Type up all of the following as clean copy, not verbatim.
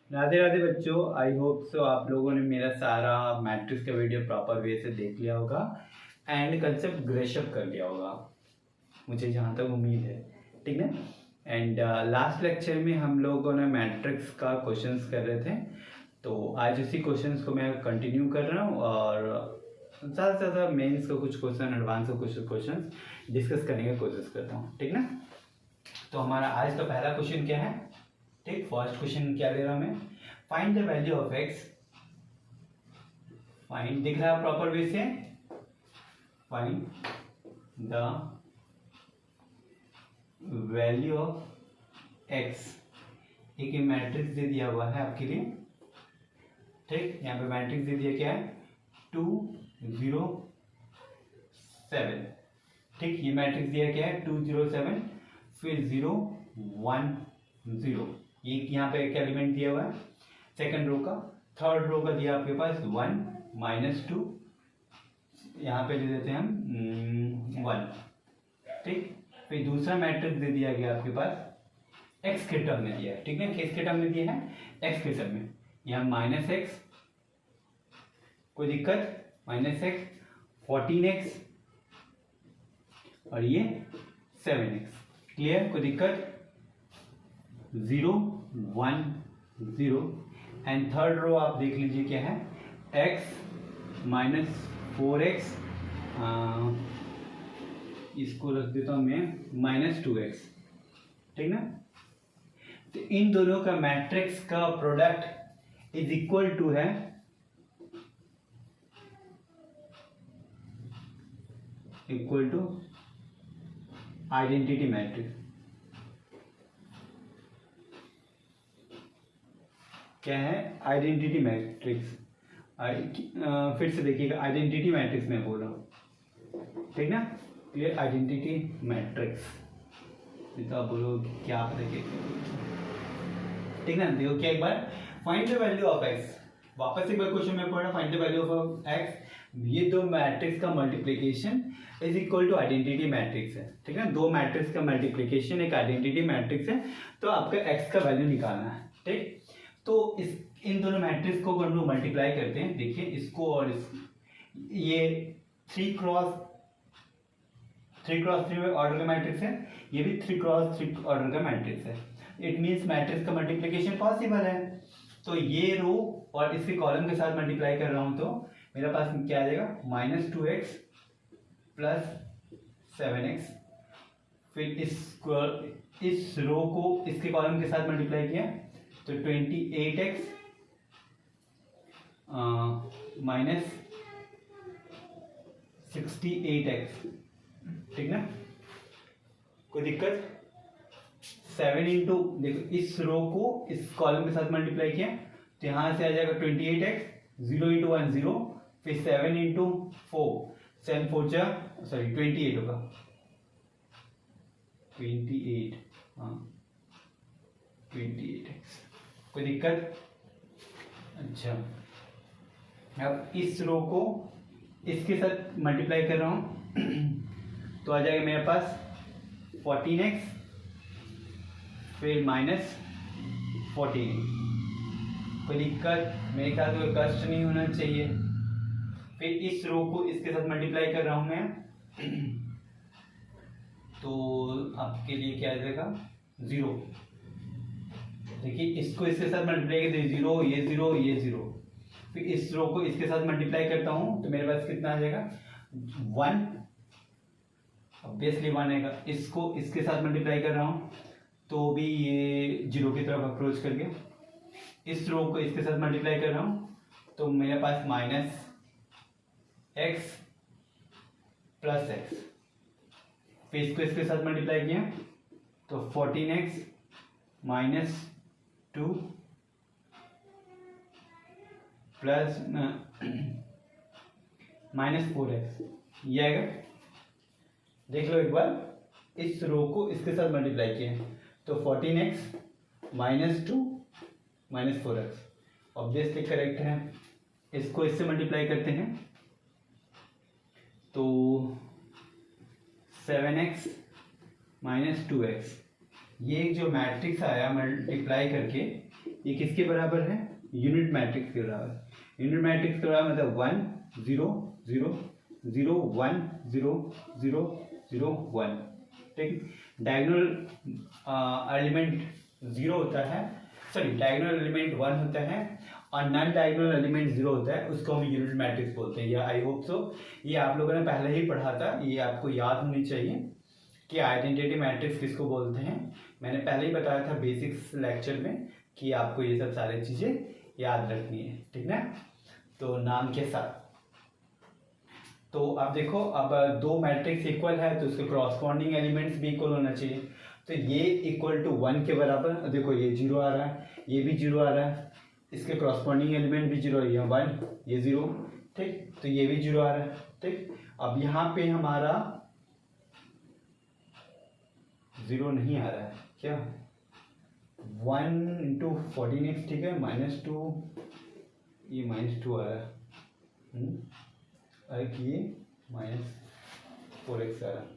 राधे राधे बच्चों, I hope so आप लोगों ने मेरा सारा मैट्रिक्स का वीडियो प्रॉपर वे से देख लिया होगा एंड कंसेप्ट ग्रेशअप कर लिया होगा, मुझे जहाँ तक उम्मीद है। ठीक है। एंड लास्ट लेक्चर में हम लोगों ने मैट्रिक्स का क्वेश्चंस कर रहे थे, तो आज उसी क्वेश्चंस को मैं कंटिन्यू कर रहा हूँ और ज़्यादा से ज़्यादा मेंस का कुछ क्वेश्चन, एडवांस का कुछ क्वेश्चन डिस्कस करने की कोशिश करता हूँ। ठीक ना। तो हमारा आज का पहला क्वेश्चन क्या है? ठीक, फर्स्ट क्वेश्चन क्या दे रहा हूं मैं? Find the value of x. Find दिख रहा है प्रॉपर वे से? Find the value of x. एक मैट्रिक्स दे दिया हुआ है आपके लिए। ठीक, यहाँ पे मैट्रिक्स दे दिया क्या है? 2 0 7। ठीक, ये मैट्रिक्स दिया क्या है? 2 0 7, फिर 0 1 0। ये यहाँ पे एक एलिमेंट दिया हुआ है सेकंड रो का। थर्ड रो का दिया आपके पास 1 -2, यहाँ पे दे देते हैं हम 1। ठीक, फिर दूसरा मैट्रिक्स दे दिया गया आपके पास एक्स के टर्म में दिया है। ठीक है, किस के टर्म में दिया है? एक्स के टर्म में। यहाँ -x, कोई दिक्कत? -x 14x और ये 7x। क्लियर? कोई दिक्कत? 0 1 0। एंड थर्ड रो आप देख लीजिए क्या है? x -4x, इसको रख देता हूं मैं -2x। ठीक ना। तो इन दोनों का मैट्रिक्स का प्रोडक्ट इज इक्वल टू है आइडेंटिटी मैट्रिक्स। क्या है? Identity matrix. फिर से देखिएगा, आइडेंटिटी मैट्रिक्स में बोल रहा हूँ। ठीक ना। क्लियर? Identity matrix. तो आप बोलो क्या देखिए। ठीक ना। देखो क्या, एक बार find the value of x. वापस एक बार क्वेश्चन में पढ़ा, find the value of x. ये दो मैट्रिक्स का multiplication is equal to identity matrix है। ठीक है, दो मैट्रिक्स का मल्टीप्लिकेशन एक आइडेंटिटी मैट्रिक्स है, तो आपका एक्स का वैल्यू निकालना है। ठीक, तो इन दोनों मैट्रिक्स को हम लोग मल्टीप्लाई करते हैं। देखिए इसको और ये 3 क्रॉस 3 ऑर्डर का मैट्रिक्स है, ये भी 3 क्रॉस 3 ऑर्डर का मैट्रिक्स है। इट मीन्स मैट्रिक्स का मल्टीप्लिकेशन पॉसिबल है। तो ये रो और इसके कॉलम के साथ मल्टीप्लाई कर रहा हूं तो मेरे पास क्या आ जाएगा? -2x + 7x। फिर इस रो को इसके कॉलम के साथ मल्टीप्लाई किया तो 28x -68x। ठीक ना। कोई दिक्कत? 7 इंटू, देखो इस रो को इस कॉलम के साथ मल्टीप्लाई किया तो यहां से आ जाएगा 28x, 0 × 1 0, फिर 7 × 4, 7 4 जा, सॉरी 28 होगा, 28, हाँ 28x। कोई दिक्कत? अच्छा, अब इस रो को इसके साथ मल्टीप्लाई कर रहा हूं तो आ जाएगा मेरे पास 14x, फिर -14। कोई दिक्कत? मेरे ख्याल कोई कष्ट नहीं होना चाहिए। फिर इस रो को इसके साथ मल्टीप्लाई कर रहा हूं मैं तो आपके लिए क्या आ जाएगा? 0। देखिए इसको इसके साथ मल्टीप्लाई करते 0, ये 0, ये 0। फिर इस रो को इसके साथ मल्टीप्लाई करता हूं तो मेरे पास कितना आ जाएगा? 1, ऑब्वियसली 1 आएगा। इसको इसके साथ मल्टीप्लाई कर रहा हूं तो भी ये 0 की तरफ अप्रोच कर गया। इस रो को इसके साथ मल्टीप्लाई कर रहा हूं तो मेरे पास -x + x। फिर इसको इसके साथ मल्टीप्लाई किया तो 14x -2 प्लस -4x, ये आएगा। देख लो एक बार, इस रो को इसके साथ मल्टीप्लाई किया तो 14x -2 -4x ऑब्वियसली करेक्ट है। इसको इससे मल्टीप्लाई करते हैं तो 7x -2x, ये जो मैट्रिक्स आया मल्टीप्लाई करके ये किसके बराबर है, यूनिट मैट्रिक्स के बराबर। यूनिट मैट्रिक्स के बराबर मतलब 1 0 0 0 1 0 0 0 1। ठीक, डायगोनल एलिमेंट 0 होता है, सॉरी डायगोनल एलिमेंट 1 होता है और नॉन डायगोनल एलिमेंट 0 होता है, उसको हम यूनिट मैट्रिक्स बोलते हैं। या आई होप सो ये आप लोगों ने पहले ही पढ़ा था, ये आपको याद होनी चाहिए कि आइडेंटिटी मैट्रिक्स किसको बोलते हैं। मैंने पहले ही बताया था बेसिक्स लेक्चर में कि आपको ये सब सारी चीज़ें याद रखनी है, ठीक ना। तो नाम के साथ तो अब देखो, अब दो मैट्रिक्स इक्वल है तो उसके कॉरस्पॉन्डिंग एलिमेंट्स भी इक्वल होना चाहिए। तो ये इक्वल टू 1 के बराबर, देखो ये 0 आ रहा है, ये भी 0 आ रहा है, इसके कॉरस्पॉन्डिंग एलिमेंट भी 0 है, ये 1 ये 0, ठीक, तो ये भी 0 आ रहा है। ठीक, अब यहाँ पे हमारा 0 नहीं आ रहा है, क्या 1 इंटू 14x, ठीक है, -2, ये -2 आ रहा है, और ये -4x आ रहा है,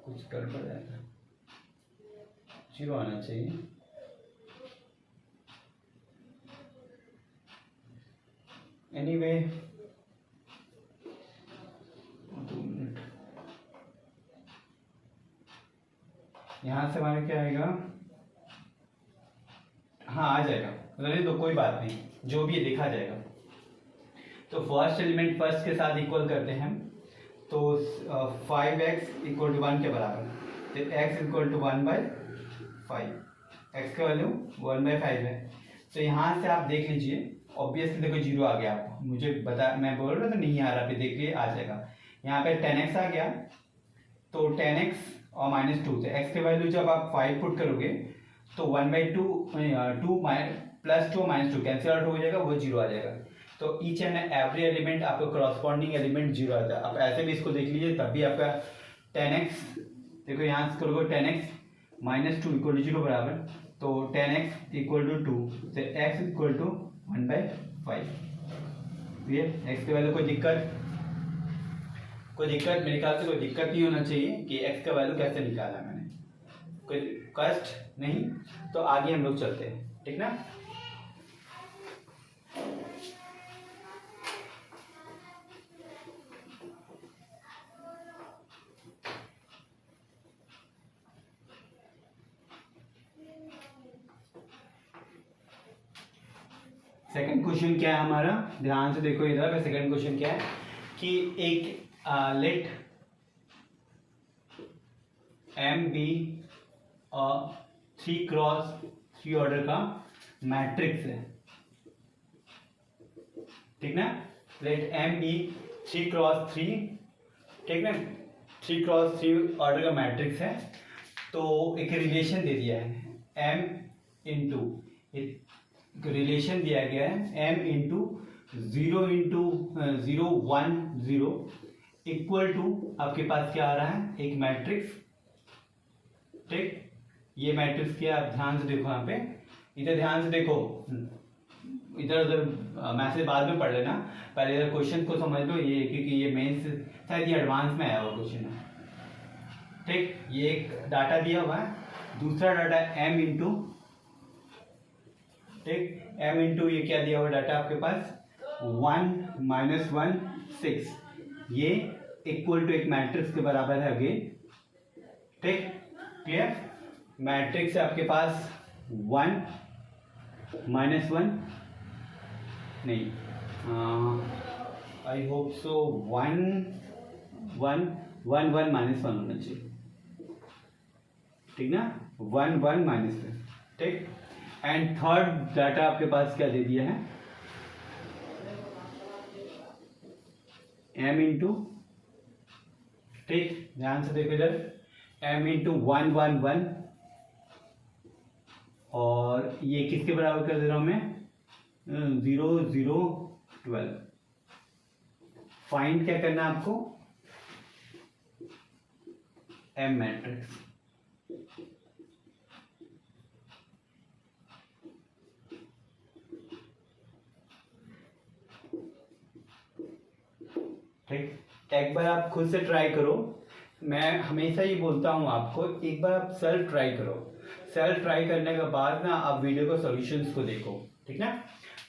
कुछ गड़बड़ है, 0 आना चाहिए। एनीवे 2 मिनट, यहाँ से हमारे क्या आएगा, हाँ आ जाएगा, रहने दो कोई बात नहीं, जो भी है देखा जाएगा। तो फर्स्ट एलिमेंट फर्स्ट के साथ इक्वल करते हैं हम, तो 5x इक्वल टू 1 के बराबर, तो x इक्वल टू 1/5, x का वैल्यू 1/5 है। तो यहाँ से आप देख लीजिए, ऑब्वियसली देखो 0 आ गया, आपको मुझे बता, मैं बोल रहा था नहीं आ रहा, फिर देखिए आ जाएगा। यहाँ पे 10x आ गया, तो 10x और -2, तो x के वैल्यू जब आप 5 पुट करोगे तो 1/2 2 प्लस 2 -2 कैंसिल आउट हो जाएगा, वो 0 आ जाएगा। तो ईच एंड एवरी एलिमेंट आपका कॉरस्पॉन्डिंग एलिमेंट 0 आता है। आप ऐसे भी इसको देख लीजिए, तब भी आपका 10x, देखो यहाँ से करोगे 10x -2 इक्वल टू 0 बराबर, तो 10x इक्वल टू 2, तो x इक्वल टू 1/5। ये x के वैल्यू कोई दिक्कत मेरे ख्याल से कोई दिक्कत नहीं होना चाहिए कि x का वैल्यू कैसे निकाला मैंने, कोई कष्ट नहीं। तो आगे हम लोग चलते हैं, ठीक ना। सेकंड क्वेश्चन क्या है हमारा, ध्यान से देखो इधर पे। सेकंड क्वेश्चन क्या है कि एक let M be 3x3 order का मैट्रिक्स है, ठीक ना। लेट M बी 3x3, ठीक ना, 3x3 ऑर्डर का मैट्रिक्स है। तो एक रिलेशन दे दिया है M इंटू, रिलेशन दिया गया है m into 0 into 0 1 0 equal to, आपके पास क्या आ रहा है, एक मैट्रिक्स, ठीक। ये मैट्रिक्स क्या, आप ध्यान से देखो, यहाँ पे इधर ध्यान से देखो, इधर उधर मैसेज बाद में पढ़ लेना, पहले इधर क्वेश्चन को समझ लो, ये क्योंकि ये मेंस शायद ये एडवांस में आया हुआ क्वेश्चन है, ठीक। ये एक डाटा दिया हुआ है, दूसरा डाटा m इंटू, ठीक, m इंटू ये क्या दिया हुआ डाटा आपके पास 1 -1 6, ये इक्वल टू एक मैट्रिक्स के बराबर है अगेन, ठीक, क्लियर। मैट्रिक्स है आपके पास 1 -1 नहीं, आई होप सो 1 1 1 1 -1 होना चाहिए, ठीक ना, 1 1 -1, ठीक। एंड थर्ड डाटा आपके पास क्या दे दिया है, m इंटू, ठीक, ध्यान से देखो इधर, m इंटू 1 1 1, और ये किसके बराबर कर दे रहा हूं मैं, 0 0 12। फाइंड क्या करना है आपको, m मैट्रिक्स, ठीक। एक बार आप खुद से ट्राई करो, मैं हमेशा ये बोलता हूँ आपको, एक बार आप सेल्फ ट्राई करो, सेल्फ ट्राई करने के बाद ना आप वीडियो को सॉल्यूशंस को देखो, ठीक ना।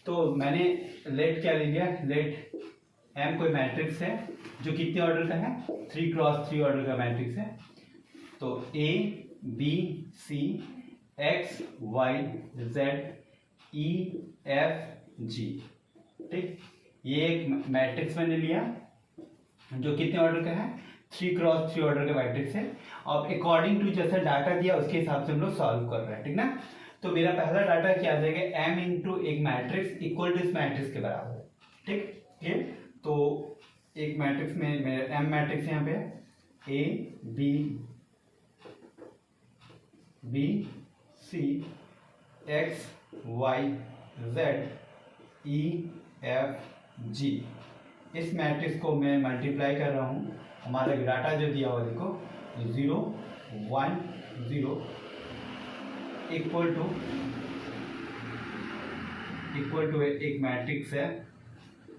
तो मैंने लेट क्या ले लिया, लेट एम कोई मैट्रिक्स है जो कितने ऑर्डर का है, 3x3 ऑर्डर का मैट्रिक्स है। तो A B C X Y Z E F G, ठीक। ये एक मैट्रिक्स मैंने लिया जो कितने ऑर्डर का है, 3x3 ऑर्डर का मैट्रिक्स है। और अकॉर्डिंग टू जैसा डाटा दिया उसके हिसाब से हम लोग सॉल्व कर रहे हैं, ठीक ना। तो मेरा पहला डाटा क्या आ जाएगा, m इंटू एक मैट्रिक्स इक्वल टू इस मैट्रिक्स के बराबर है, ठीक है। तो एक मैट्रिक्स में मेरा m मैट्रिक्स यहाँ पे A B B C X Y Z E F G, इस मैट्रिक्स को मैं मल्टीप्लाई कर रहा हूँ। हमारा डाटा जो दिया हुआ देखो 0 1 0 इक्वल टू एक मैट्रिक्स है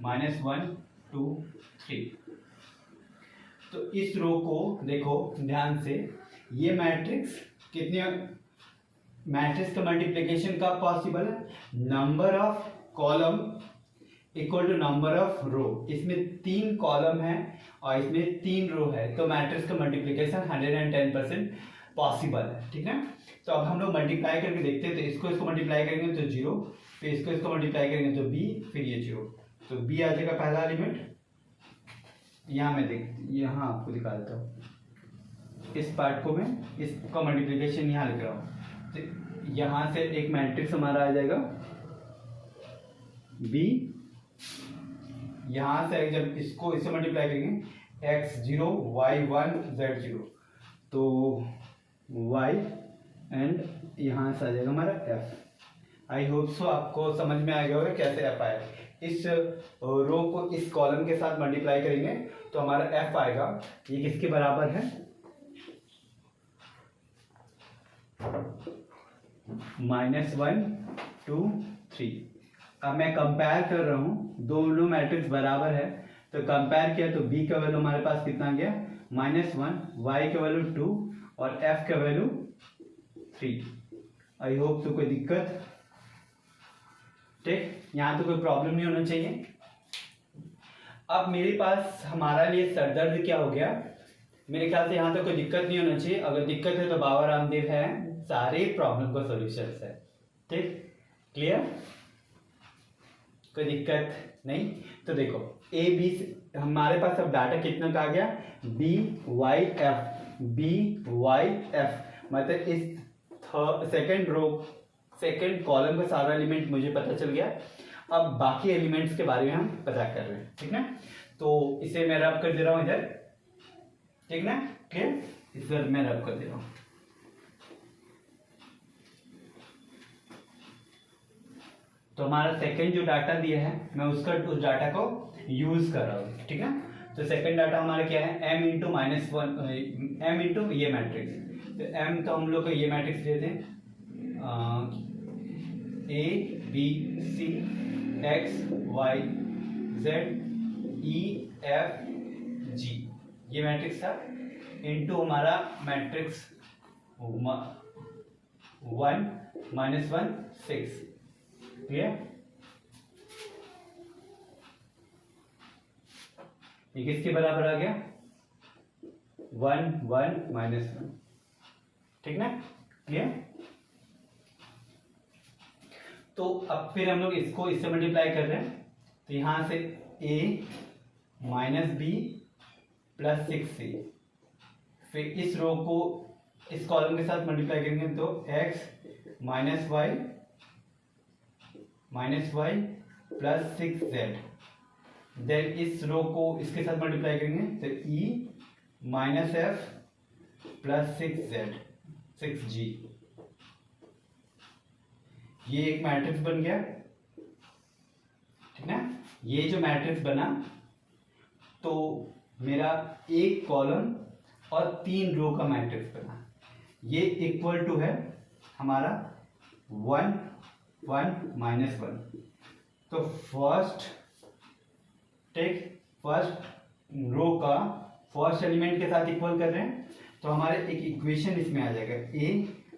-1 2 3। तो इस रो को देखो ध्यान से, ये मैट्रिक्स कितने मैट्रिक्स का मल्टीप्लिकेशन कब पॉसिबल है, number of column equal to number of row. इसमें 3 कॉलम है और इसमें 3 रो है, तो मैट्रिक्स का मल्टीप्लिकेशन 110% पॉसिबल है, ठीक है। तो अब हम लोग मल्टीप्लाई करके देखते हैं। तो इसको मल्टीप्लाई करेंगे तो 0, फिर इसको मल्टीप्लाई करेंगे तो b, फिर ये 0, तो b आ जाएगा पहला एलिमेंट। यहाँ मैं यहाँ आपको दिखा देता हूँ, इस पार्ट को मैं इसका मल्टीप्लिकेशन यहाँ लिख रहा हूँ। तो यहाँ से एक मैट्रिक्स हमारा आ जाएगा b, यहाँ से जब इससे मल्टीप्लाई करेंगे x0 y1 z0, तो y एंड यहाँ से आ जाएगा हमारा f। आई होप सो आपको समझ में आ गया होगा कैसे f आया। इस रो को इस कॉलम के साथ मल्टीप्लाई करेंगे तो हमारा f आएगा, ये किसके बराबर है, -1 2 3। अब मैं कंपेयर कर रहा हूँ, दोनों मैट्रिक्स बराबर है, तो कंपेयर किया तो b का वैल्यू हमारे पास कितना गया -1, y का वैल्यू 2 और f का वैल्यू 3। आई होप तो कोई दिक्कत, ठीक, यहाँ तो कोई प्रॉब्लम नहीं होना चाहिए। अब मेरे पास हमारा लिए सरदर्द क्या हो गया, मेरे ख्याल से यहाँ तो कोई दिक्कत नहीं होना चाहिए। अगर दिक्कत है तो बाबा रामदेव है, सारे प्रॉब्लम का सॉल्यूशन है, ठीक, क्लियर, कोई दिक्कत नहीं। तो देखो ए बी, हमारे पास अब डाटा कितना का आ गया, बी वाई एफ, मतलब इस सेकेंड कॉलम का सारा एलिमेंट मुझे पता चल गया। अब बाकी एलिमेंट्स के बारे में हम पता कर रहे हैं, ठीक ना। तो इसे मैं रब कर दे रहा हूं इधर, ठीक ना, क्लियर, इधर मैं रब कर दे रहा हूं। तो हमारा सेकंड जो डाटा दिया है मैं उस डाटा को यूज कर रहा हूँ, ठीक ना। तो सेकंड डाटा हमारा क्या है, m इंटू -1 m इंटू ये मैट्रिक्स। तो m तो हम लोग को ये मैट्रिक्स देते हैं a b c x y z e f g, ये मैट्रिक्स था, इंटू हमारा मैट्रिक्स 1 -1 6, क्लियर। ये किसके बराबर आ गया, 1 1 -1, ठीक ना, क्लियर। तो अब फिर हम लोग इसको इससे मल्टीप्लाई कर रहे हैं, तो यहां से a -b + 6c, फिर इस रो को इस कॉलम के साथ मल्टीप्लाई करेंगे तो x -y + 6z, देन इस रो को इसके साथ मल्टीप्लाई करेंगे तो e -f + 6z 6g, ये एक मैट्रिक्स बन गया, ठीक ना। ये जो मैट्रिक्स बना तो मेरा एक कॉलम और 3 रो का मैट्रिक्स बना, ये इक्वल टू है हमारा 1 1 -1। तो फर्स्ट रो का फर्स्ट एलिमेंट के साथ इक्वल कर रहे हैं, तो हमारे एक इक्वेशन इसमें आ जाएगा, a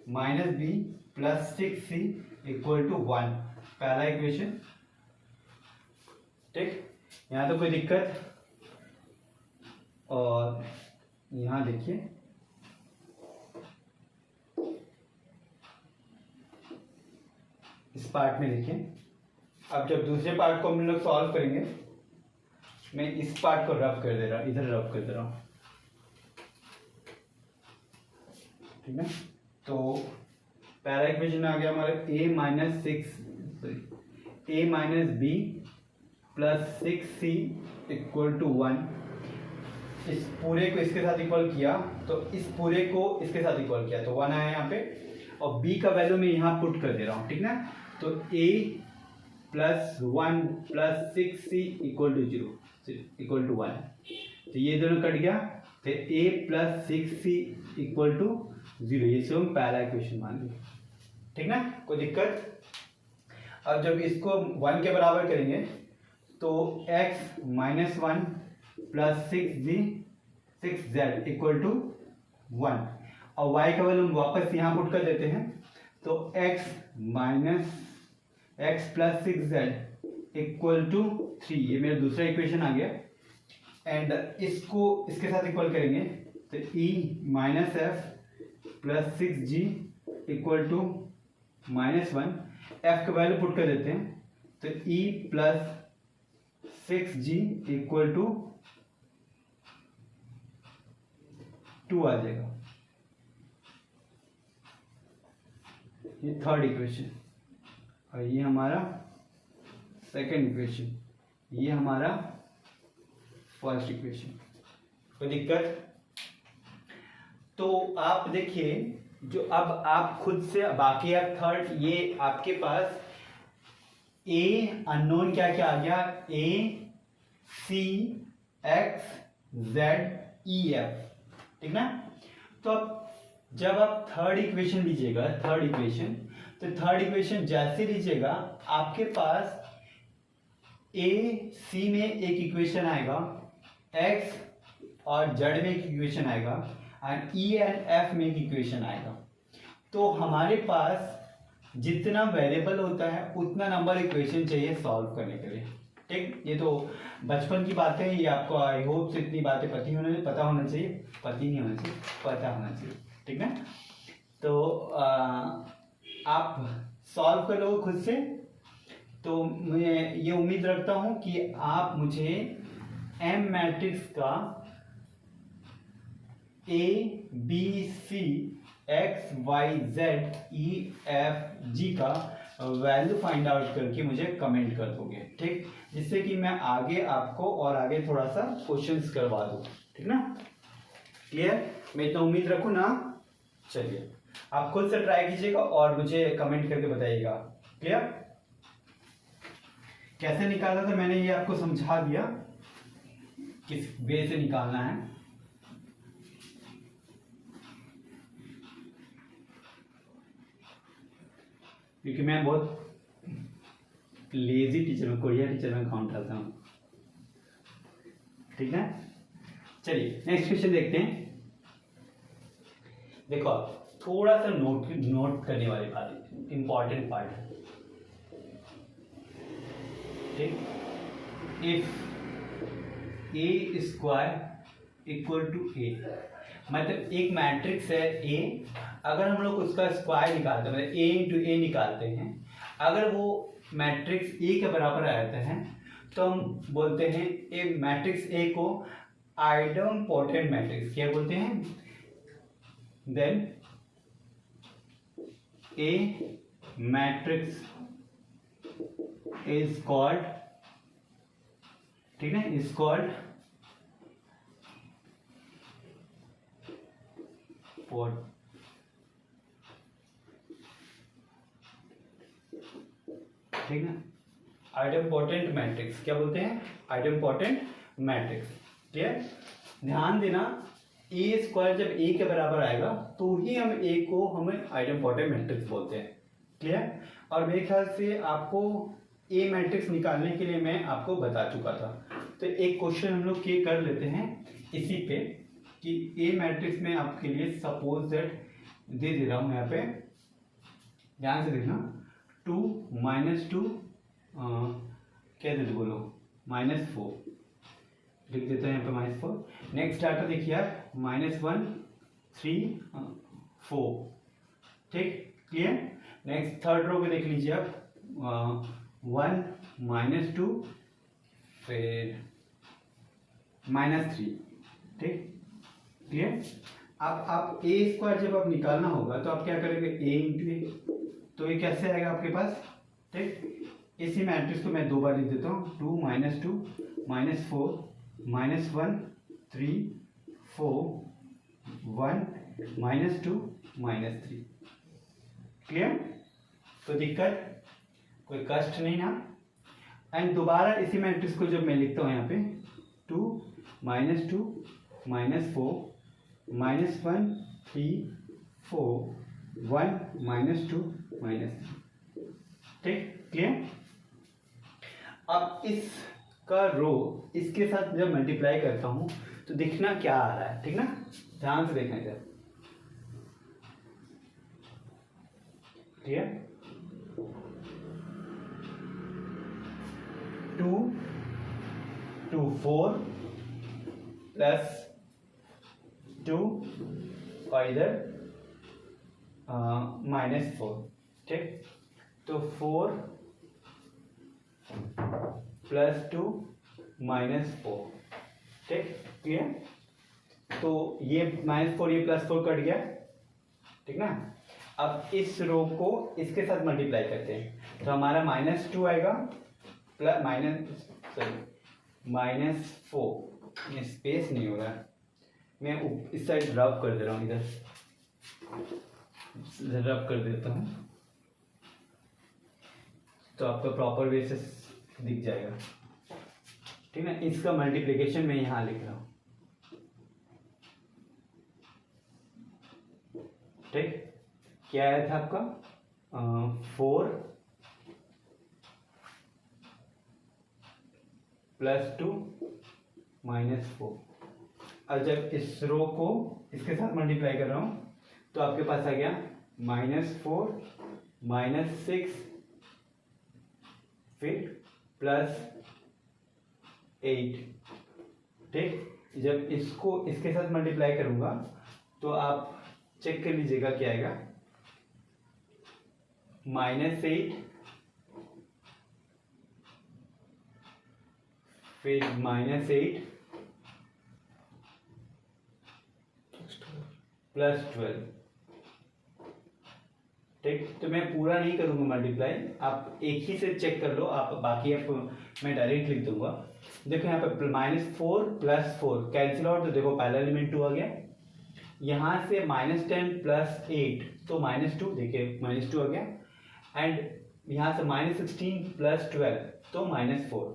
minus B plus 6c equal to 1, पहला इक्वेशन। ठीक, यहाँ तो कोई दिक्कत। और यहाँ देखिए इस पार्ट में देखिए, अब जब दूसरे पार्ट को हम लोग सॉल्व करेंगे, मैं इस पार्ट को रब कर दे रहा हूँ, इधर रब कर दे रहा हूँ, ठीक है। तो पहला इक्वेशन आ गया हमारा a minus B plus 6c equal to 1। इस पूरे को इसके साथ इक्वल किया तो इस पूरे को इसके साथ इक्वल किया तो 1 आया यहाँ पे, और b का वैल्यू मैं यहाँ पुट कर दे रहा हूँ, ठीक ना। तो a plus 1 plus 6c equal to 0 equal to 1, तो ये दोनों कट गया, तो a plus 6c equal to 0, ये से हम पहला इक्वेशन मान लिया, ठीक ना, कोई दिक्कत। अब जब इसको 1 के बराबर करेंगे तो x minus 1 plus 6z equal to 1, और y का वैल्यू हम वापस यहाँ पुट कर देते हैं, तो x plus 6z equal to 3, ये मेरा दूसरा इक्वेशन आ गया। एंड इसको इसके साथ इक्वल करेंगे तो e minus F plus 6g equal to -1, f का वैल्यू पुट कर देते हैं, तो e plus 6g equal to 2 आ जाएगा। ये थर्ड इक्वेशन, और ये हमारा सेकंड इक्वेशन, ये हमारा फर्स्ट इक्वेशन, कोई दिक्कत। तो आप देखिए, जो अब आप खुद से बाकी है थर्ड, ये आपके पास a अननोन क्या क्या आ गया, a c x z e f, ठीक ना। तो अब जब आप थर्ड इक्वेशन लीजिएगा, थर्ड इक्वेशन, तो थर्ड इक्वेशन जैसे लीजिएगा आपके पास a c में एक इक्वेशन आएगा, x और z में एक इक्वेशन आएगा, और e एंड f में एक इक्वेशन आएगा। तो हमारे पास जितना वेरिएबल होता है उतना नंबर इक्वेशन चाहिए सॉल्व करने के लिए, ठीक। ये तो बचपन की बातें हैं, ये आपको आई होप से इतनी बातें पता होना चाहिए, पता होना चाहिए, ठीक है। तो आप सॉल्व कर लो खुद से। तो मैं ये उम्मीद रखता हूँ कि आप मुझे एम मैट्रिक्स का a b c x y z e f g का वैल्यू फाइंड आउट करके मुझे कमेंट कर दोगे, ठीक, जिससे कि मैं आगे आपको और आगे थोड़ा सा क्वेश्चंस करवा दूँ, ठीक ना। क्लियर, मैं इतना उम्मीद रखूँ ना। चलिए आप खुद से ट्राई कीजिएगा और मुझे कमेंट करके बताइएगा। क्लियर, कैसे निकाला था मैंने ये आपको समझा दिया, किस वे से निकालना है। क्योंकि मैं बहुत लेजी टीचर हूँ, कोरिया टीचर में काउंट करता हूँ, ठीक है। चलिए नेक्स्ट क्वेश्चन देखते हैं। देखो थोड़ा सा नोट करने वाली बात है, इंपॉर्टेंट पार्ट है, ठीक। If A square equal to A, मतलब एक मैट्रिक्स है ए, अगर हम लोग उसका स्क्वायर निकालते हैं, मतलब ए इंटू ए निकालते हैं, अगर वो मैट्रिक्स ए के बराबर आ जाता है तो हम बोलते हैं ए मैट्रिक्स ए को आइडेम्पोटेंट मैट्रिक्स, क्या बोलते हैं, then A matrix is called, ठीक है, इज कॉल्ड ठीक है, आइडेम्पोटेंट मैट्रिक्स, क्या बोलते हैं, आइडेम्पोटेंट मैट्रिक्स। क्लियर, ध्यान देना, ए स्क्वायर जब ए के बराबर आएगा तो ही हम ए को हमें आइडेम्पोटेंट मैट्रिक्स बोलते हैं। क्लियर, और मेरे ख्याल से आपको ए मैट्रिक्स निकालने के लिए मैं आपको बता चुका था, तो एक क्वेश्चन हम लोग कर लेते हैं इसी पे, कि ए मैट्रिक्स में आपके लिए सपोज दैट दे दे रहा हूँ यहाँ पे, ध्यान से देखना, 2 -2 क्या दे दो बोलो, -4 लिख देते हैं यहाँ पे -4। नेक्स्ट डाटा देखिए आप, -1 3 4, ठीक, क्लियर। नेक्स्ट थर्ड रो पे देख लीजिए आप, 1 -2 फिर -3, ठीक, क्लियर। अब आप ए स्क्वायर जब आप निकालना होगा तो आप क्या करेंगे, ए इंटू ए, तो ये कैसे आएगा आपके पास, ठीक। इसी मैट्रिक्स को मैं दो बार लिख देता हूँ, 2 -2 -4 -1 3 4 1 -2 -3, क्लियर। तो दिक्कत कोई कष्ट नहीं ना। एंड दोबारा इसी मैट्रिक्स को जब मैं लिखता हूँ यहाँ पे, 2 -2 -4 -1 3 4 1 -2 -3, ठीक, क्लियर। अब इसका रो इसके साथ जब मल्टीप्लाई करता हूँ तो दिखना क्या आ रहा है, ठीक ना, ध्यान से देखना जरा, क्लियर। 2 2 4 प्लस 2 और इधर -4, ठीक, तो 4 + 2 -4, ठीक, क्लियर। तो ये -4 ये +4 कट गया, ठीक ना। अब इस रो को इसके साथ मल्टीप्लाई करते हैं तो हमारा -2 आएगा प्लस -4, ये स्पेस नहीं हो रहा है, मैं इस साइड रब कर दे रहा हूँ, इधर रब कर देता हूँ तो आपका प्रॉपर वे से दिख जाएगा, ठीक ना। इसका मल्टीप्लिकेशन मैं यहाँ लिख रहा हूँ, ठीक। क्या आया था आपका, 4 + 2 -4, और जब इस रो को इसके साथ मल्टीप्लाई कर रहा हूँ तो आपके पास आ गया -4 -6 फिर +8, ठीक। जब इसको इसके साथ मल्टीप्लाई करूंगा तो आप चेक कर लीजिएगा क्या आएगा, -8 फिर -8 +12, ठीक। तो मैं पूरा नहीं करूंगा मल्टीप्लाई, आप एक ही से चेक कर लो, आप बाकी आप मैं डायरेक्ट लिख दूंगा। देखो यहाँ पे -4 + 4 कैंसिल आउट, तो देखो पहला एलिमेंट 2 आ गया, यहाँ से -10 + 8 तो -2, देखिए -2 आ गया, एंड यहाँ से -16 + 12 तो -4।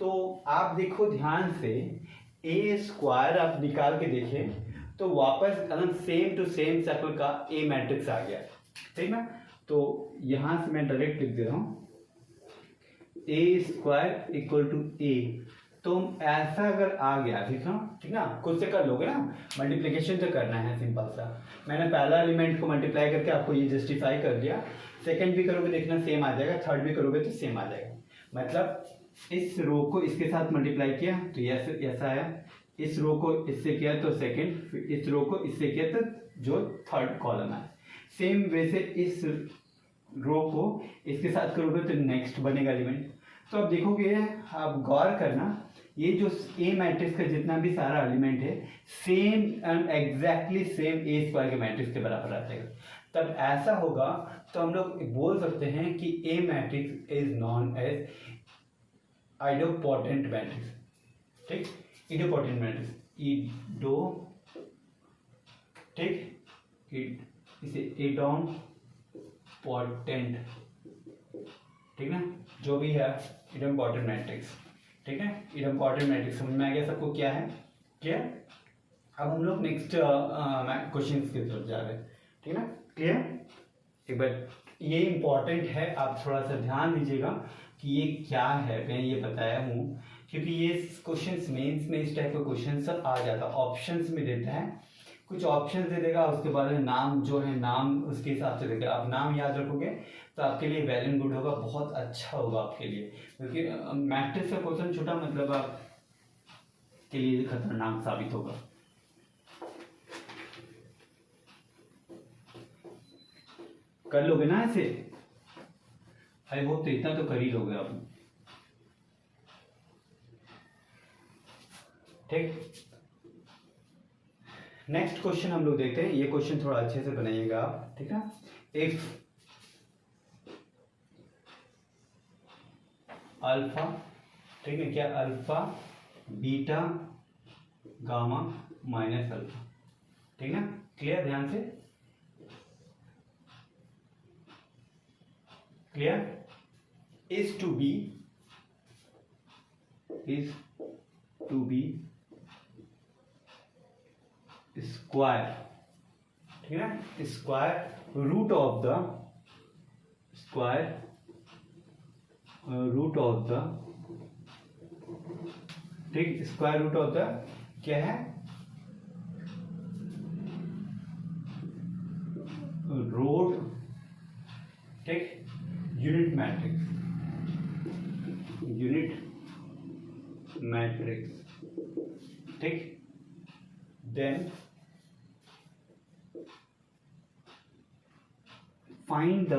तो आप देखो ध्यान से, ए स्क्वायर आप निकाल के देखें तो वापस एकदम सेम टू सेम सर्कल का ए मैट्रिक्स आ गया, ठीक ना। तो यहाँ से मैं डायरेक्ट लिख दे रहा हूँ, A² = A, तो ऐसा अगर आ गया, ठीक ना, खुद से कर लोगे ना, मल्टीप्लिकेशन तो करना है सिंपल सा। मैंने पहला एलिमेंट को मल्टीप्लाई करके आपको ये जस्टिफाई कर दिया, सेकंड भी करोगे देखना सेम आ जाएगा, थर्ड भी करोगे तो सेम आ जाएगा। मतलब इस रो को इसके साथ मल्टीप्लाई किया तो ये ऐसा आया, इस रो को इससे किया तो सेकंड, इस रो को इससे किया तो जो थर्ड कॉलम है। सेम वे से इस रो को इसके साथ करोगे तो नेक्स्ट बनेगा एलिमेंट। तो अब देखोगे, आप गौर करना, ये जो ए मैट्रिक्स का जितना भी सारा एलिमेंट है same and exactly same A² के मैट्रिक्स के बराबर आ जाएगा। तब ऐसा होगा तो हम लोग बोल सकते हैं कि A matrix is known as idempotent matrix, ठीक, इडोपोटेंट मैट्रिक्स, इडो, ठीक, इसे इडोन पोटेंट, ठीक ना, जो भी है इडोपोटेंट मैट्रिक्स, ठीक है। इडोपोटेंट मैट्रिक्स समझ में आ गया सबको क्या है, क्लियर। अब हम लोग नेक्स्ट क्वेश्चन की तरफ जा रहे हैं, ठीक ना, क्लियर। एक बार ये इंपॉर्टेंट है, आप थोड़ा सा ध्यान दीजिएगा कि ये क्या है, मैं ये बताया हूँ क्योंकि ये क्वेश्चंस मेंस में इस टाइप का क्वेश्चन सब आ जाता है, ऑप्शंस में देता है, कुछ ऑप्शन दे देगा, उसके बाद में नाम जो है नाम उसके हिसाब से देगा। आप नाम याद रखोगे तो आपके लिए वेल एंड गुड होगा, बहुत अच्छा होगा आपके लिए, क्योंकि मैट्रिक्स का क्वेश्चन छोटा मतलब आपके लिए खतरनाक साबित होगा। कर लोगे ना ऐसे? आई होप तो इतना तो कर ही लोगे आप, ठीक। नेक्स्ट क्वेश्चन हम लोग देखते हैं। ये क्वेश्चन थोड़ा अच्छे से बनाइएगा आप, ठीक है। इफ अल्फा, ठीक है, क्या alpha beta gamma minus alpha, ठीक ना, क्लियर, ध्यान से clear, is to be square, ठीक है ना, स्क्वायर रूट ऑफ द ठीक, स्क्वायर रूट ऑफ द क्या है, रोड, ठीक, यूनिट मैट्रिक्स, ठीक। देन फाइंड द,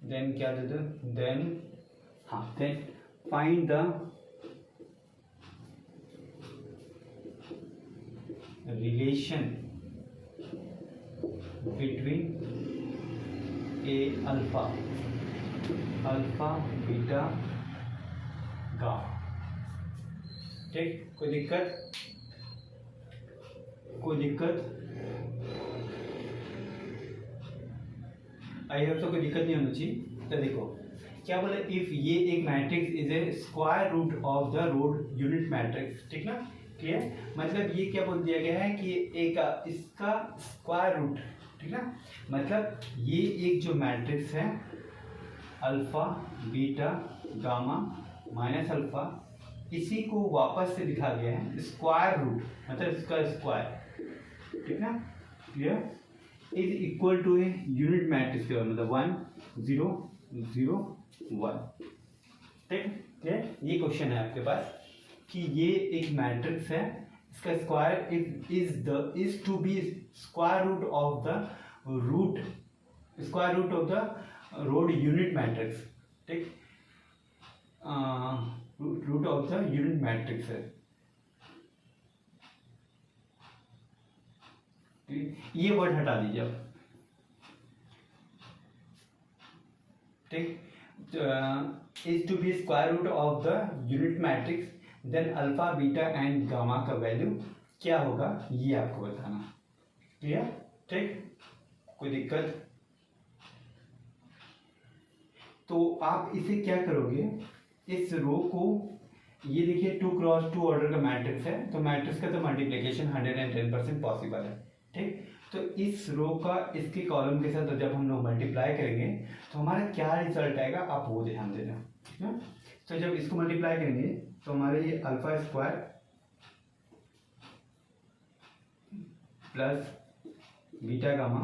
देन क्या देते, देन हाँ, then find the relation between A alpha beta gamma, ठीक। कोई दिक्कत आई होप तो कोई दिक्कत नहीं होनी चाहिए। तो देखो क्या बोले, इफ ये एक matrix is a square root of the road unit matrix, ठीक ना, क्लियर। मतलब ये क्या बोल दिया गया है कि एक इसका स्क्वायर रूट, ठीक ना, मतलब ये एक जो मैट्रिक्स है alpha beta gamma minus alpha, इसी को वापस से लिखा गया है स्क्वायर रूट, मतलब इसका स्क्वायर, ठीक ना, clear, is equal to a unit matrix, मतलब 1 0 0 1, ठीक, क्लियर। ये क्वेश्चन है आपके पास कि ये एक मैट्रिक्स है, इसका square is to be square root of the road unit matrix, ठीक, root of the unit matrix है, ये वर्ड हटा दीजिए आप, ठीक। Is to be square root of the unit matrix, then alpha beta and gamma का value क्या होगा ये आपको बताना, क्लियर, ठीक। कोई दिक्कत? तो आप इसे क्या करोगे, इस रो को, ये देखिए 2 क्रॉस 2 ऑर्डर का मैट्रिक्स है, तो मैट्रिक्स का तो मल्टीप्लिकेशन 110% पॉसिबल है, ठीक। तो इस रो का इसके कॉलम के साथ जब हम लोग मल्टीप्लाई करेंगे तो हमारा क्या रिजल्ट आएगा आप वो ध्यान देना, ठीक है। तो जब इसको मल्टीप्लाई करेंगे तो हमारे ये alpha square plus beta gamma,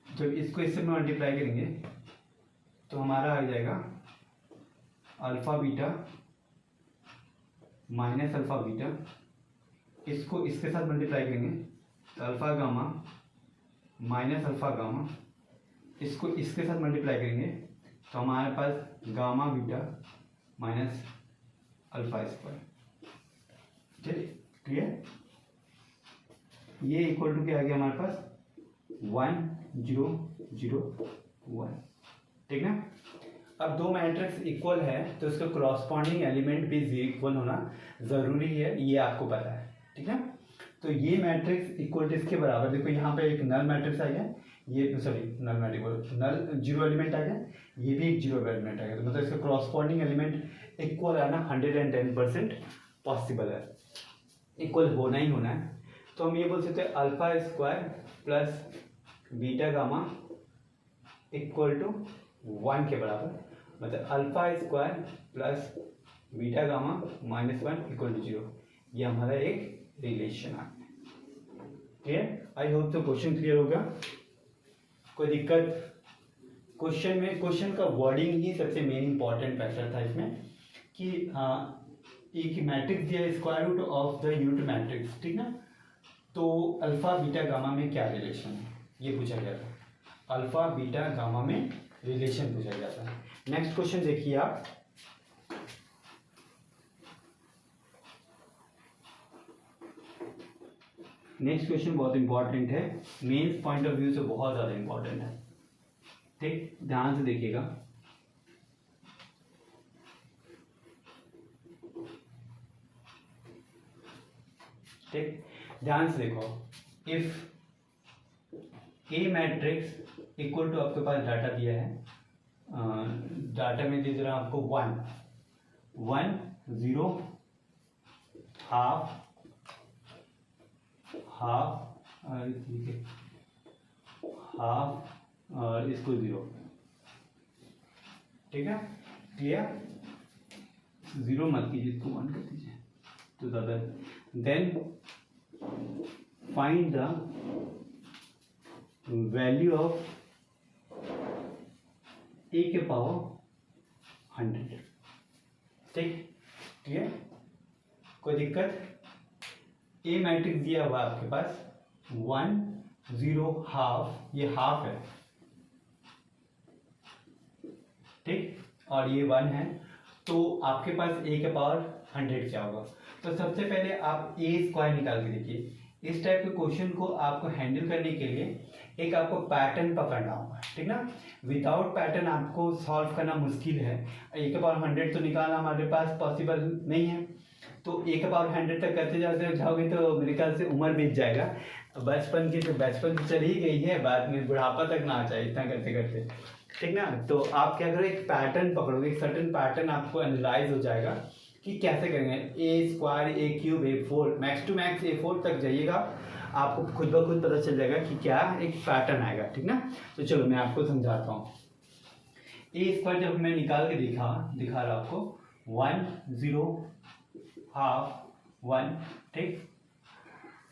जब इसको इससे मल्टीप्लाई करेंगे तो हमारा आ जाएगा alpha beta minus alpha beta, इसको इसके साथ मल्टीप्लाई करेंगे तो alpha gamma minus alpha gamma, इसको इसके साथ मल्टीप्लाई करेंगे तो हमारे पास gamma beta minus alpha square, ठीक, क्लियर। ये इक्वल टू क्या आ गया हमारे पास 1 0 0 1, ठीक ना। अब दो मैट्रिक्स इक्वल है तो उसका क्रॉसपॉन्डिंग एलिमेंट भी इक्वल होना जरूरी है, ये आपको पता है, ठीक है। तो ये मैट्रिक्स इक्वल टू इसके बराबर, देखो यहाँ पे एक नल मैट्रिक्स आ गया, ये सॉरी नल मैट्रिक्स नल जीरो एलिमेंट आ गया, ये भी एक जीरो एलिमेंट आ गया, तो मतलब इसका क्रॉसपॉन्डिंग एलिमेंट इक्वल आना 110% पॉसिबल है, इक्वल होना ही होना है। तो हम ये बोल सकते हैं alpha square plus beta gamma equal to 1 के बराबर, मतलब alpha square plus beta gamma minus 1 equal to 0, ये हमारा एक रिलेशन आ गया, क्लियर? आई होप तो क्वेश्चन क्लियर होगा। कोई दिक्कत? क्वेश्चन में क्वेश्चन का वर्डिंग ही सबसे मेन इंपॉर्टेंट फैक्टर था इसमें कि एक मैट्रिक्स दिया square root of the unit matrix, ठीक ना? तो अल्फा बीटा गामा में क्या रिलेशन है ये पूछा गया था। अल्फा बीटा गामा में रिलेशन पूछा गया था। नेक्स्ट क्वेश्चन देखिए आप। नेक्स्ट क्वेश्चन बहुत इंपॉर्टेंट है, मेंस पॉइंट ऑफ व्यू से बहुत ज्यादा इंपॉर्टेंट है, ठीक? ध्यान से देखिएगा। ठीक, ध्यान से देखो। If A matrix equal to, आपके पास डाटा दिया है, डाटा में दे रहा आपको 1 1 0 हाफ हाफ हाफ और इसको 0, ठीक है? क्लियर? 0 मत कीजिए, इसको 1 कर दीजिए तो ज़्यादा। Then find the value of A के पावर 100, ठीक? क्लियर? कोई दिक्कत? ए मैट्रिक्स दिया हुआ आपके पास 1 0 हाफ, ये हाफ है, ठीक? और ये 1 है, तो आपके पास ए के पावर 100 क्या होगा? तो सबसे पहले आप ए स्क्वायर निकाल के देखिए। इस टाइप के क्वेश्चन को आपको हैंडल करने के लिए एक आपको पैटर्न पकड़ना होगा, ठीक ना? विदाउट पैटर्न आपको सॉल्व करना मुश्किल है। ए के पावर 100 तो निकालना हमारे पास पॉसिबल नहीं है, तो ए के पावर 100 तक करते जाते जाओगे तो मेरे ख्याल से उम्र बीत जाएगा। बचपन की तो बचपन तो चली ही गई है, बाद में बुढ़ापा तक ना आ जाए इतना करते करते, ठीक ना? तो आप क्या करो, एक पैटर्न पकड़ोगे, एक सर्टेन पैटर्न आपको एनालाइज हो जाएगा कि कैसे करेंगे। A square A cube A4 max to max A4 तक जाइएगा, आपको खुद ब खुद पता चल जाएगा कि क्या एक पैटर्न आएगा, ठीक ना? तो चलो मैं आपको समझाता हूँ। ए स्क्वायर जब मैं निकाल के दिखा रहा आपको 1 0 हाफ 1, ठीक?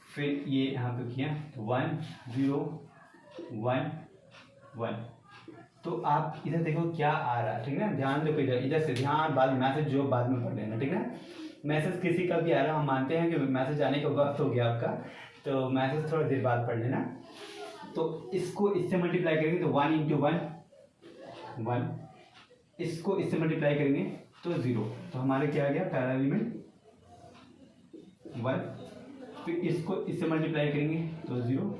फिर ये यहाँ पे किया 1 0 1 1, तो आप इधर देखो क्या आ रहा है, ठीक ना? ध्यान देखो इधर, इधर से ध्यान, बाद में मैसेज जो बाद में पढ़ लेना, ठीक ना? मैसेज किसी का भी आ रहा है, हम मानते हैं कि मैसेज आने का वक्त हो गया आपका, तो मैसेज थोड़ा देर बाद पढ़ लेना। तो इसको इससे मल्टीप्लाई करेंगे तो 1 इंटू 1 1, इसको इससे मल्टीप्लाई करेंगे तो 0, तो हमारे क्या आ गया पहला एलिमेंट 1। फिर इसको इससे मल्टीप्लाई करेंगे तो 0,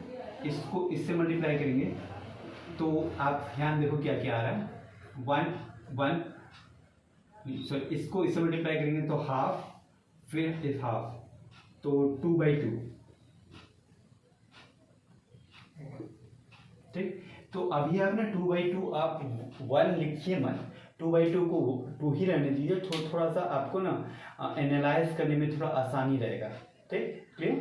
इसको इससे मल्टीप्लाई करेंगे तो आप ध्यान देखो क्या क्या आ रहा है 1 1, सॉरी इसको इससे मल्टीप्लाई करेंगे तो हाफ, फिर इस हाफ, तो 2/2, ठीक? तो अभी आप ना 2/2 आप 1 लिखिए मत, 2/2 को 2 ही रहने दीजिए, थोड़ा सा आपको ना एनालाइज करने में थोड़ा आसानी रहेगा, ठीक? क्लियर?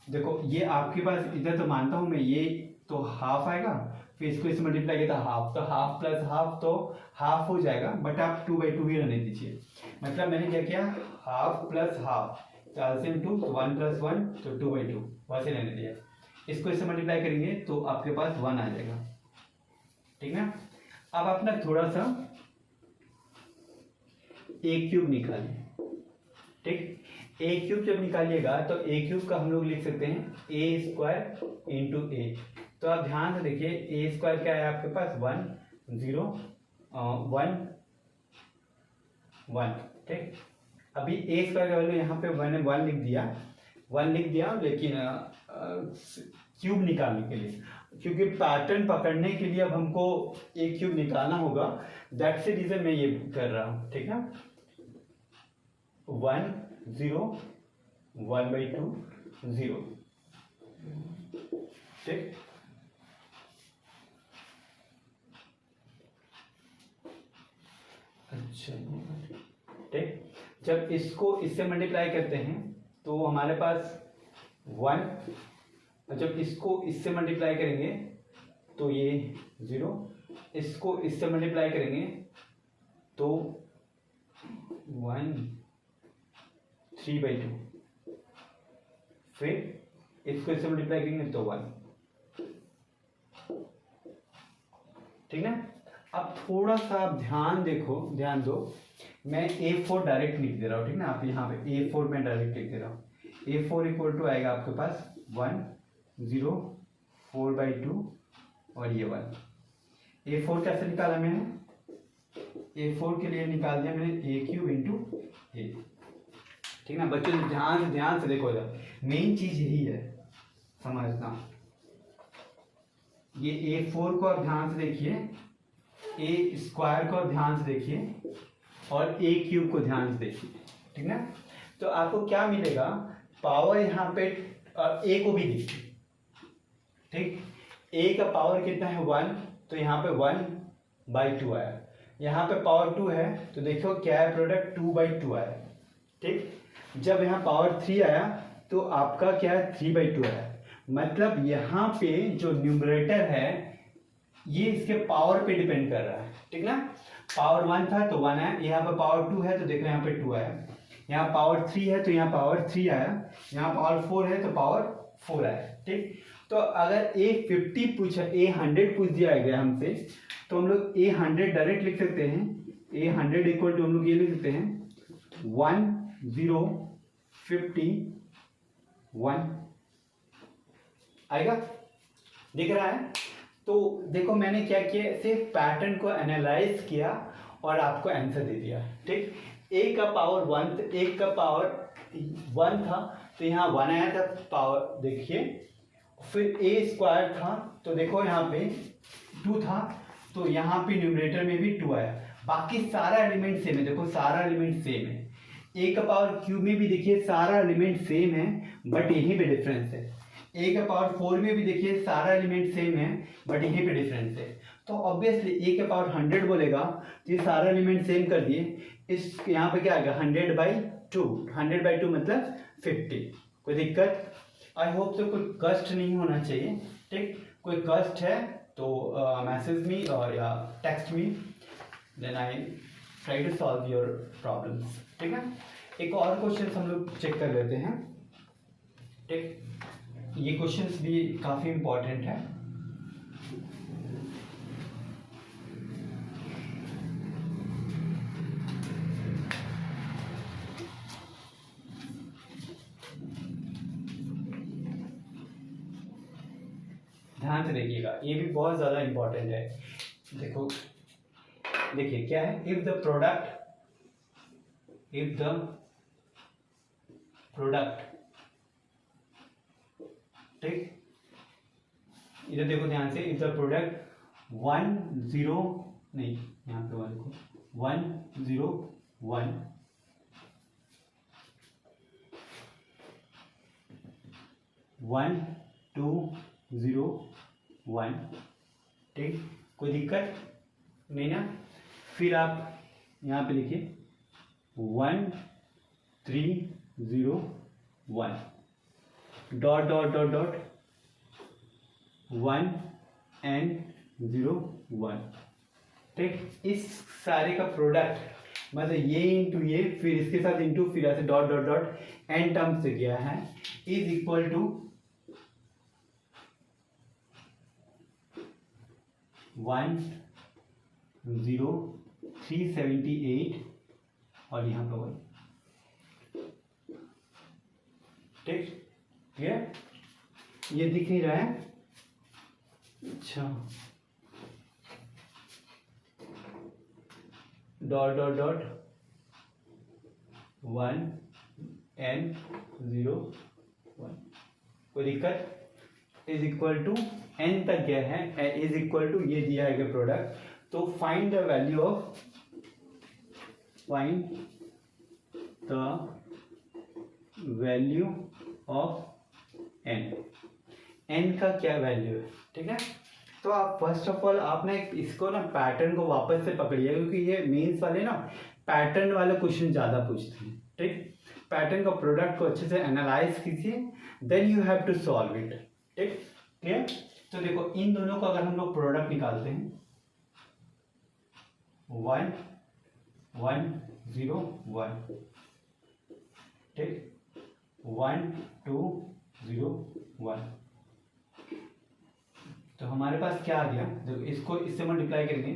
देखो ये आपके पास इधर तो मानता हूँ मैं, ये तो हाफ आएगा, फिर इसको इससे मल्टीप्लाई किया था हाफ, तो हाफ प्लस हाफ तो हाफ हो जाएगा, बट आप 2/2 ही रहने दीजिए। मतलब मैंने क्या किया, हाफ प्लस हाफ तो एलसीएम 2, तो 1 + 1 तो 2/2 वैसे रहने दिया। इसको इससे मल्टीप्लाई करेंगे तो आपके पास 1 आ जाएगा, ठीक ना? अब आप ना थोड़ा सा A³ निकालिए, ठीक? A³ जब निकालिएगा तो A³ का हम लोग लिख सकते हैं A² × A। तो आप ध्यान से देखिए, A² क्या है आपके पास 1 0 1 1, ठीक? अभी A² का वैल्यू यहाँ पे 1 लिख दिया, लेकिन क्यूब निकालने के लिए, क्योंकि पैटर्न पकड़ने के लिए अब हमको A³ निकालना होगा, दैट्स द रीजन मैं ये कर रहा हूँ, ठीक है? 1 0 1/2 0, ठीक? अच्छा, ठीक? जब इसको इससे मल्टीप्लाई करते हैं तो हमारे पास 1, जब इसको इससे मल्टीप्लाई करेंगे तो ये 0, इसको इससे मल्टीप्लाई करेंगे तो 1 3/2, फिर इसको इससे मल्टीप्लाई करेंगे तो 1, ठीक ना। अब थोड़ा सा आप ध्यान दो, मैं A4 डायरेक्ट लिख दे रहा हूँ, ठीक ना। आप यहाँ पे A4 में डायरेक्ट लिख दे रहा हूँ। A4 इक्वल टू आएगा आपके पास 1 0 4/2 और ये 1। A4 कैसे निकाला मैंने, A4 के लिए निकाल दिया मैंने A³ इंटू A, ठीक ना। बच्चों ध्यान से देखो, मेन चीज यही है समझना। ये A4 को आप ध्यान से देखिए, A² को आप ध्यान से देखिए और A³ को ध्यान से देखिए, ठीक ना। तो आपको क्या मिलेगा, पावर यहाँ पे A को भी देखिए, ठीक। A का पावर कितना है 1, तो यहाँ पे 1/2 आया। यहाँ पे पावर 2 है तो देखो क्या है प्रोडक्ट, 2/2 आया, ठीक। जब यहाँ पावर 3 आया तो आपका क्या है 3/2 आया। मतलब यहाँ पे जो न्यूमरेटर है ये इसके पावर पे डिपेंड कर रहा है, ठीक ना। पावर 1 था तो 1 आया, यहाँ पे पावर 2 है तो देखो यहाँ पे 2 आया, यहाँ पावर 3 है तो यहाँ पावर 3 आया, यहाँ पावर 4 है तो पावर 4 आया, ठीक। तो अगर A50 पूछा, A100 पूछ दिया गया हमसे, तो हम लोग A100 डायरेक्ट लिख सकते हैं। A100 इक्वल टू हम लोग ये लिख सकते हैं 1 0 50 1 आएगा, दिख रहा है। तो देखो मैंने क्या किया, सिर्फ पैटर्न को एनालाइज किया और आपको आंसर दे दिया, ठीक। A का पावर 1, A का पावर 1 था तो यहाँ 1 आया था पावर, देखिए। फिर A² था तो देखो यहाँ पे 2 था तो यहाँ पे न्यूमरेटर में भी 2 आया। बाकी सारा एलिमेंट सेम है, देखो सारा एलिमेंट सेम है। A का पावर क्यूब में भी देखिए सारा एलिमेंट सेम है, बट यहीं पे डिफरेंस है। A का पावर 4 में भी देखिए सारा एलिमेंट सेम है, बट यहीं पे डिफरेंस है। तो ऑब्वियसली A के पावर 100 बोलेगा तो ये सारा एलिमेंट सेम कर दिए। इस यहाँ पे क्या आएगा 100/2, 100/2 मतलब 50। कोई दिक्कत? आई होप तो कोई कष्ट नहीं होना चाहिए, ठीक। कोई कष्ट है तो मैसेज मी और या text me, then I try to solve your problems, ठीक है। एक और क्वेश्चन हम लोग चेक कर लेते हैं, ठीक। ये क्वेश्चंस भी काफ़ी इम्पोर्टेंट है। ध्यान से देखिएगा, ये भी बहुत ज़्यादा इम्पोर्टेंट है। देखो देखिए क्या है, इफ द प्रोडक्ट ठीक, इधर देखो ध्यान से, इफ द प्रोडक्ट 1 0 नहीं, यहाँ पे 1 को 1 0 1 1 2 0 1, ठीक। कोई दिक्कत नहीं ना। फिर आप यहाँ पे लिखिए 1 3 0 1 dot dot dot dot 1 and 0 1, ठीक। इस सारे का प्रोडक्ट मतलब ये इंटू ये, फिर इसके साथ इंटू, फिर ऐसे dot dot dot N term से गया है, इज इक्वल टू 1 0 378 और यहाँ पे 1, ठीक। क्लियर? ये दिख नहीं रहा है? अच्छा, डॉट डॉट डॉट 1 n 0 1, कोई दिक्कत? इज इक्वल टू n तक गया है, इज इक्वल टू ये दिया है प्रोडक्ट, तो find the value of n का क्या वैल्यू है, ठीक है। तो आप फर्स्ट ऑफ ऑल आपने इसको ना पैटर्न को वापस से पकड़िए, क्योंकि ये मेंस वाले ना पैटर्न वाले क्वेश्चन ज़्यादा पूछते हैं, ठीक। पैटर्न का प्रोडक्ट को अच्छे से एनालाइज कीजिए, then you have to solve it, ठीक। क्लियर? तो देखो इन दोनों को अगर हम लोग प्रोडक्ट निकालते हैं 1 1 0 1, ठीक, 1 2 0 1। तो हमारे पास क्या आ गया, जब इसको इससे मल्टीप्लाई करेंगे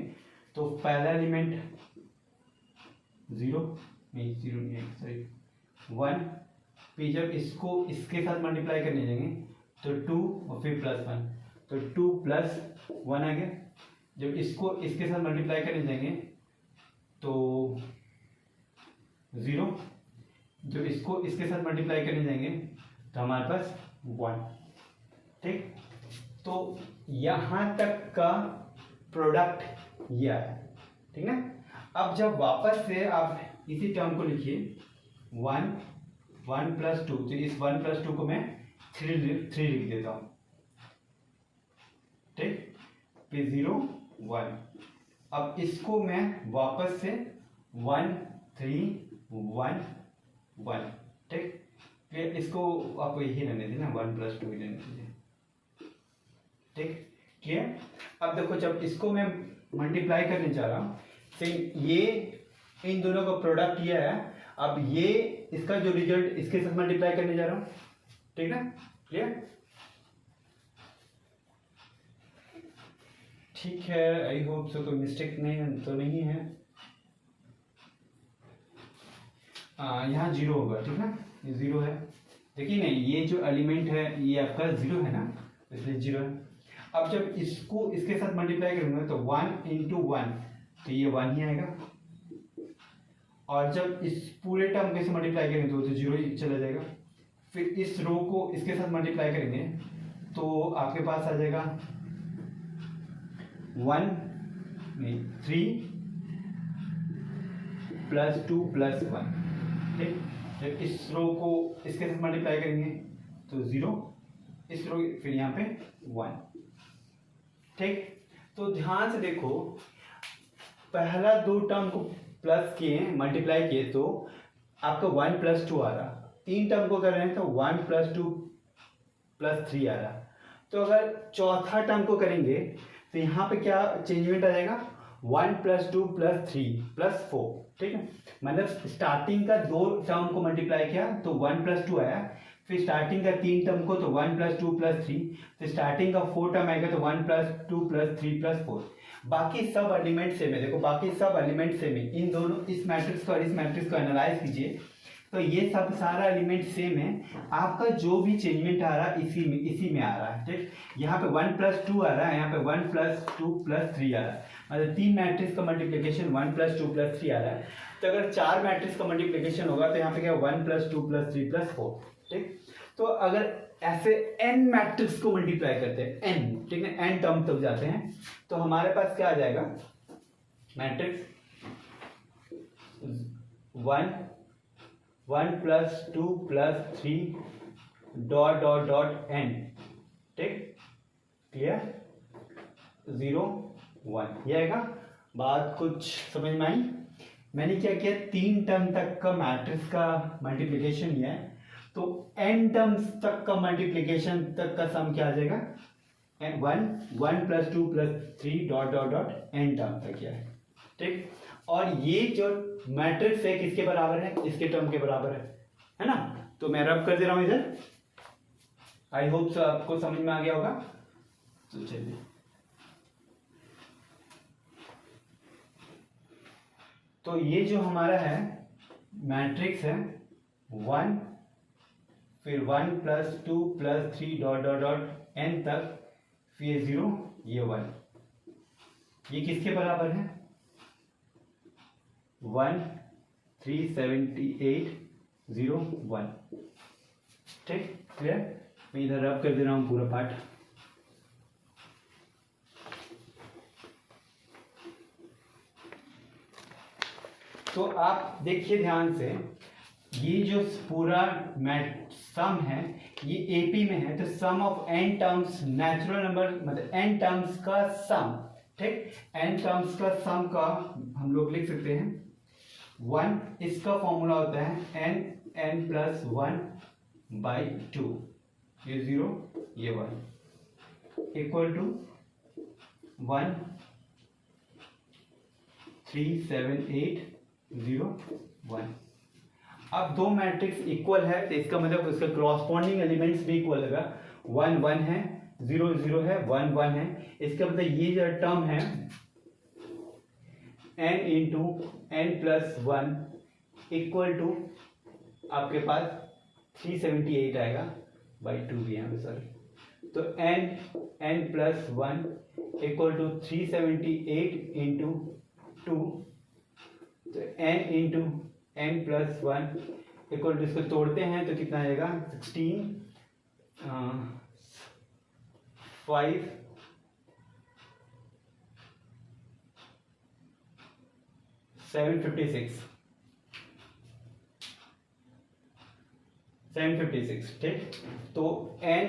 तो पहला एलिमेंट 0 नहीं, 0 नहीं है, सॉरी 1। फिर जब इसको इसके साथ मल्टीप्लाई करने जाएंगे तो 2 और फिर +1, तो 2 + 1 आ गया। जब इसको इसके साथ मल्टीप्लाई करने जाएंगे तो 0, जब इसको इसके साथ मल्टीप्लाई करने जाएंगे तो हमारे पास 1। ठीक, तो यहाँ तक का प्रोडक्ट ये आया, ठीक ना। अब जब वापस से आप इसी टर्म को लिखिए 1 1 + 2, तो इस 1 + 2 को मैं 3 लिख देता हूँ। ठीक, फिर 0 1। अब इसको मैं वापस से 1 3 1 1। ठीक, फिर इसको आपको यही रहने देना, 1 + 2 ही रहने दीजिए। ठीक, क्लियर। अब देखो जब इसको मैं मल्टीप्लाई करने जा रहा हूँ, फिर ये इन दोनों का प्रोडक्ट ये है। अब ये इसका जो रिजल्ट इसके साथ मल्टीप्लाई करने जा रहा हूँ, ठीक ना, क्लियर। ठीक है, आई होप सो, कोई मिस्टेक नहीं तो नहीं है। यहाँ 0 होगा, ठीक ना, ये 0 है। देखिए नहीं, ये जो एलिमेंट है ये आपका 0 है ना, इसलिए 0 है। अब जब इसको इसके साथ मल्टीप्लाई करूंगा तो 1 × 1, तो ये 1 ही आएगा। और जब इस पूरे टर्म के साथ मल्टीप्लाई करेंगे तो 0 ही चला जाएगा। फिर इस रो को इसके साथ मल्टीप्लाई करेंगे तो आपके पास आ जाएगा 1 नहीं 3 + 2 + 1। ठीक, जब इस रो को इसके साथ मल्टीप्लाई करेंगे तो 0, इस रो फिर यहाँ पे 1। ठीक, तो ध्यान से देखो, पहला 2 टर्म को प्लस किए, मल्टीप्लाई किए तो आपका 1 + 2 आ रहा। 3 टर्म को कर रहे हैं तो 1 + 2 + 3 आ रहा। तो अगर चौथा टर्म को करेंगे तो यहाँ पे क्या चेंजमेंट आ जाएगा, 1 + 2 + 3 + 4। ठीक है, मतलब स्टार्टिंग का 2 टर्म को मल्टीप्लाई किया तो 1 + 2 आया, फिर स्टार्टिंग का 3 टर्म को तो 1 + 2 + 3, फिर स्टार्टिंग का 4 टर्म आएगा तो 1 + 2 + 3 + 4। बाकी सब एलिमेंट सेम है। देखो बाकी सब एलिमेंट सेम है, इन दोनों इस मैट्रिक्स को और इस मैट्रिक्स को एनालाइज कीजिए तो ये सब सारा एलिमेंट सेम है। आपका जो भी चेंजमेंट आ रहा है इसी में आ रहा है। ठीक, यहाँ पे 1 + 2 आ रहा है, यहाँ पे 1 + 2 + 3 आ रहा है, मतलब 3 मैट्रिक्स का मल्टीप्लिकेशन 1 + 2 + 3 आ रहा है। तो अगर 4 मैट्रिक्स का मल्टीप्लिकेशन होगा तो यहाँ पे क्या 1 + 2 + 3 + 4। ठीक, तो अगर ऐसे n मैट्रिक्स को मल्टीप्लाई करते हैं n, ठीक है, n टर्म तक जाते हैं तो हमारे पास क्या आ जाएगा, मैट्रिक्स 1 1 + 2 + 3 ... n। ठीक, क्लियर, 0 1 ये आएगा। बात कुछ समझ में आई। मैंने क्या किया, 3 टर्म तक का मैट्रिक्स का मल्टीप्लिकेशन लिया है तो n टर्म्स तक का मल्टीप्लिकेशन तक का सम क्या आ जाएगा, 1 + 2 + 3 ... n टर्म तक क्या है। ठीक, और ये जो मैट्रिक्स है किसके बराबर है, इसके टर्म के बराबर है ना। तो मैं रब कर दे रहा हूं इधर, आई होप सो आपको समझ में आ गया होगा। तो चलिए, तो ये जो हमारा है मैट्रिक्स है 1 फिर 1 + 2 + 3 ... n तक, फिर 0 ये 1, ये किसके बराबर है 1 378 0 1। ठीक, क्लियर। मैं इधर रब कर दे रहा हूं पूरा पार्ट। तो आप देखिए ध्यान से, ये जो पूरा सम है ये एपी में है, तो sum of n terms, natural number मतलब n टर्म्स का सम। ठीक, n टर्म्स का सम का हम लोग लिख सकते हैं 1, इसका फॉर्मूला होता है n + 1/2, ये 0 ये 1 इक्वल टू 1 378 0 1। अब दो मैट्रिक्स इक्वल है तो इसका मतलब उसका क्रॉसपॉन्डिंग एलिमेंट्स भी इक्वल होगा। 1 1 है, 0 0 है, 1 1 है। इसका मतलब ये जो टर्म है n into n plus 1 equal to आपके पास 378 आएगा बाई 2 भी यहाँ पे, सॉरी। तो n plus 1 equal to 378 into 2। तो n into n plus 1 equal to, इसको तोड़ते हैं तो कितना आएगा 16 5 756 756, ठीक। तो n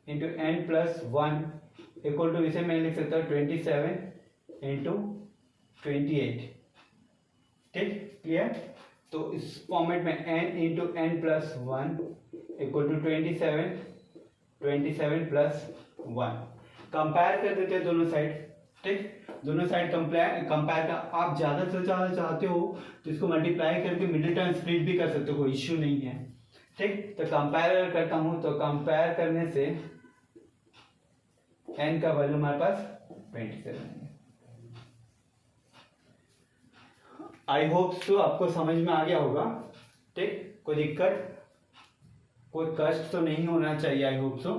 into n plus 1 equal to, इसे मैं लिख सकता हूँ 27 इंटू 28, ठीक, क्लियर। तो इस फॉर्मेट में n into n plus 1 equal to 27 plus 1। Compare कर देते हैं दोनों साइड, ठीक। दोनों साइड कंपेयर का, आप ज़्यादा से ज़्यादा चाहते हो तो इसको मल्टीप्लाई करके मिडिल टर्म स्प्लिट भी कर सकते हो, कोई इश्यू नहीं है, ठीक। तो कंपेयर करता हूँ, तो कंपेयर करने से n का वैल्यू हमारे पास 27 है। आई होप सो आपको समझ में आ गया होगा, ठीक। कोई दिक्कत, कोई कष्ट तो नहीं होना चाहिए, आई होप सो,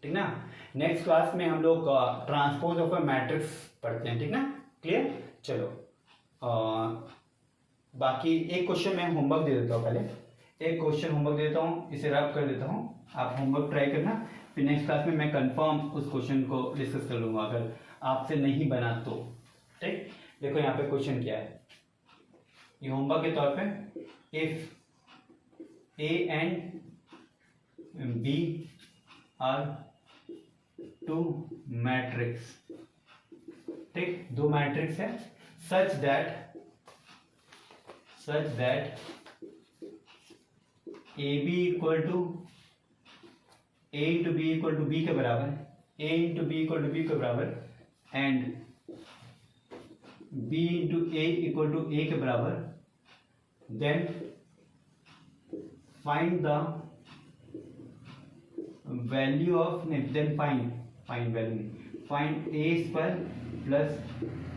ठीक ना। नेक्स्ट क्लास में हम लोग ट्रांसपोज ऑफ अ मैट्रिक्स पढ़ते हैं, ठीक ना, क्लियर। चलो बाकी एक क्वेश्चन मैं होमवर्क दे देता हूँ, पहले एक क्वेश्चन होमवर्क देता हूँ, इसे रब कर देता हूँ, आप होमवर्क ट्राई करना, फिर नेक्स्ट क्लास में मैं कंफर्म उस क्वेश्चन को डिस्कस कर लूँगा अगर आपसे नहीं बना तो, ठीक। देखो यहाँ पे क्वेश्चन क्या है, ये होमवर्क के तौर पे, if a and b are two matrix, ठीक, दो मैट्रिक्स है, such that A B equal to A into B equal to B के बराबर, A into B equal to B के बराबर, and B into A equal to A के बराबर, then find the value of, then find value, find A square plus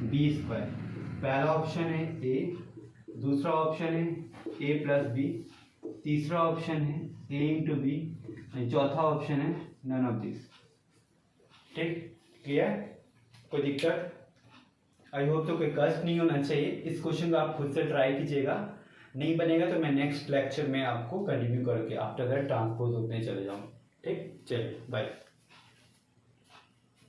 B square. पहला option है A, दूसरा option है ए प्लस बी, तीसरा option है ए इंटू बी, चौथा ऑप्शन है नन ऑफ दिस, ठीक, क्लियर। कोई दिक्कत, आई होप तो कोई कष्ट नहीं होना चाहिए। इस क्वेश्चन को आप खुद से ट्राई कीजिएगा, नहीं बनेगा तो मैं नेक्स्ट लेक्चर में आपको कंटिन्यू करके आफ्टर दैट ट्रांसपोज होने चले जाऊँ, ठीक। चलिए बाय।